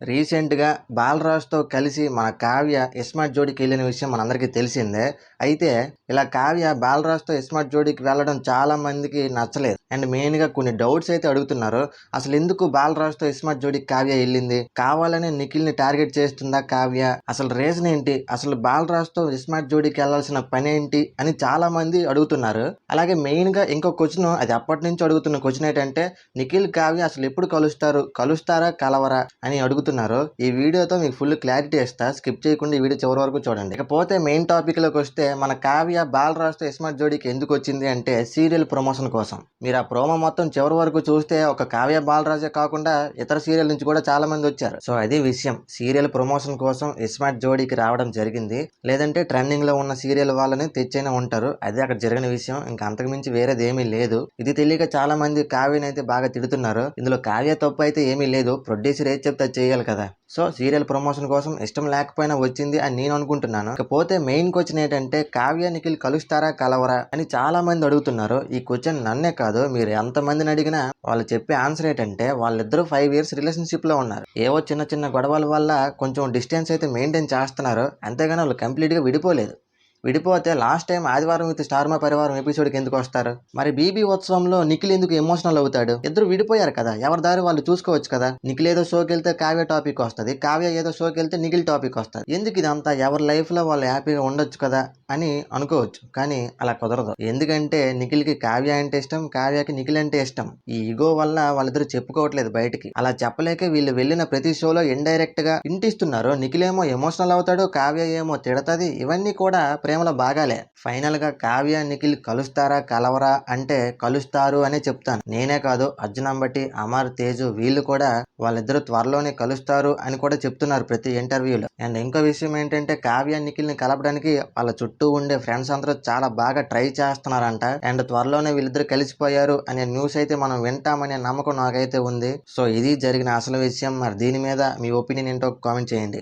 రీసెంట్‌గా 'బాలరాజుతో' కలిసి మన కావ్య ఇస్మార్ట్ జోడికి వెళ్ళిన విషయం మనందరికీ తెలిసిందే. అయితే ఇలా కావ్య 'బాలరాజుతో' ఇస్మార్ట్ జోడికి వెళ్ళడం చాలా మందికి నచ్చలేదు. అండ్ మెయిన్‌గా కొన్ని డౌట్స్ అయితే అడుగుతున్నారు. అసలెందుకు 'బాలరాజుతో' ఇస్మార్ట్ జోడికి కావ్య ఎళ్ళింది? కావాలనే నిఖిల్‌ని టార్గెట్ చేస్తుందా కావ్య? అసలు రీజన్ ఏంటి? అసలు 'బాలరాజుతో' ఇస్మార్ట్ జోడికి ఎళ్ళాల్సిన పనేంటి? అని చాలా మంది అడుగుతున్నారు. అలాగే మెయిన్‌గా ఇంకో క్వెషన్, అది అప్పటినుంచి అడుగుతున్న క్వెషన్ ఏంటంటే, నిఖిల్, కావ్య అసలు ఎప్పుడు కలుస్తారు? కలుస్తారా? కలవరా? అని అడుగుతున్నారు. ఈ వీడియోతో మీకు ఫుల్ క్లారిటీ ఇస్తా. స్కిప్ చేయకుండా ఈ వీడియో చివరి వరకు చూడండి. ఇకపోతే మెయిన్ టాపిక్ లోకి వస్తే, మన కావ్య బాలరాజుతో ఇస్మార్ట్ జోడికి ఎందుకు వచ్చింది అంటే సీరియల్ ప్రమోషన్ కోసం. మీరు ఆ ప్రోమో మొత్తం చివరి వరకు చూస్తే ఒక కావ్య బాలరాజే కాకుండా ఇతర సీరియల్ నుంచి కూడా చాలా మంది వచ్చారు. సో అది విషయం. సీరియల్ ప్రమోషన్ కోసం ఇస్మార్ట్ జోడికి రావడం జరిగింది. లేదంటే ట్రెండింగ్ లో ఉన్న సీరియల్ వాళ్ళని తెచ్చైనా ఉంటారు. అదే అక్కడ జరిగిన విషయం. ఇంకా అంతకుమించి వేరేది ఏమీ లేదు. ఇది తెలియక చాలా మంది కావ్యని అయితే బాగా తిడుతున్నారు. ఇందులో కావ్య తప్పు అయితే ఏమీ లేదు. ప్రొడ్యూసర్ ఏది చెప్తే అది చేయాలి కదా. సో సీరియల్ ప్రమోషన్ కోసం ఇష్టం లేకపోయినా వచ్చింది అని నేను అనుకుంటున్నాను. ఇకపోతే మెయిన్ క్వశ్చన్ ఏంటంటే, కావ్య నిఖిల్ కలుస్తారా కలవరా అని చాలా మంది అడుగుతున్నారు. ఈ క్వశ్చన్ నన్నే కాదు, మీరు ఎంత మందిని అడిగినా వాళ్ళు చెప్పే ఆన్సర్ ఏంటంటే, వాళ్ళిద్దరూ 5 years రిలేషన్షిప్ లో ఉన్నారు. ఏవో చిన్న చిన్న గొడవల వల్ల కొంచెం డిస్టెన్స్ అయితే మెయింటైన్ చేస్తున్నారు. అంతేగాని వాళ్ళు కంప్లీట్ గా విడిపోలేదు. విడిపోతే లాస్ట్ టైం ఆదివారం విత్ స్టార్ మా పరివారం ఎపిసోడ్కి ఎందుకు వస్తారు? మరి బీబీ ఉత్సవంలో నిఖిల్ ఎందుకు ఎమోషనల్ అవుతాడు? ఇద్దరు విడిపోయారు కదా, ఎవరి దారి వాళ్ళు చూసుకోవచ్చు కదా. నిఖిల్ ఏదో షోకి వెళ్తే కావ్య టాపిక్ వస్తుంది, కావ్య ఏదో షోకి వెళ్తే నిఖిల్ టాపిక్ వస్తుంది. ఎందుకు ఇదంతా? ఎవరి లైఫ్ లో వాళ్ళు హ్యాపీగా ఉండొచ్చు కదా అని అనుకోవచ్చు, కానీ అలా కుదరదు. ఎందుకంటే నిఖిల్కి కావ్య అంటే ఇష్టం, కావ్యకి నిఖిల్ అంటే ఇష్టం. ఈ ఈగో వల్ల వాళ్ళిద్దరు చెప్పుకోవట్లేదు బయటికి. అలా చెప్పలేక వీళ్ళు వెళ్ళిన ప్రతి షోలో ఇండైరెక్ట్ గా ఇంటిస్తున్నారు. నిఖిల్ ఏమో ఎమోషనల్ అవుతాడు, కావ్య ఏమో తిడతది. ఇవన్నీ కూడా ప్రేమలో భాగాలే. ఫైనల్ గా కావ్య నిఖిల్ కలుస్తారా కలవరా అంటే కలుస్తారు అనే చెప్తాను. నేనే కాదు, అర్జున్ అంబటి, అమర్, తేజు వీళ్ళు కూడా వాళ్ళిద్దరూ త్వరలోనే కలుస్తారు అని కూడా చెప్తున్నారు ప్రతి ఇంటర్వ్యూలో. అండ్ ఇంకో విషయం ఏంటంటే, కావ్య నిఖిల్ ని కలపడానికి వాళ్ళ చుట్టూ ఉండే ఫ్రెండ్స్ అందరూ చాలా బాగా ట్రై చేస్తున్నారంట. అండ్ త్వరలోనే వీళ్ళిద్దరు కలిసిపోయారు అనే న్యూస్ అయితే మనం వింటామనే నమ్మకం నాకైతే ఉంది. సో ఇది జరిగిన అసలు విషయం. మరి దీని మీద మీ ఒపీనియన్ ఏంటో కామెంట్ చేయండి.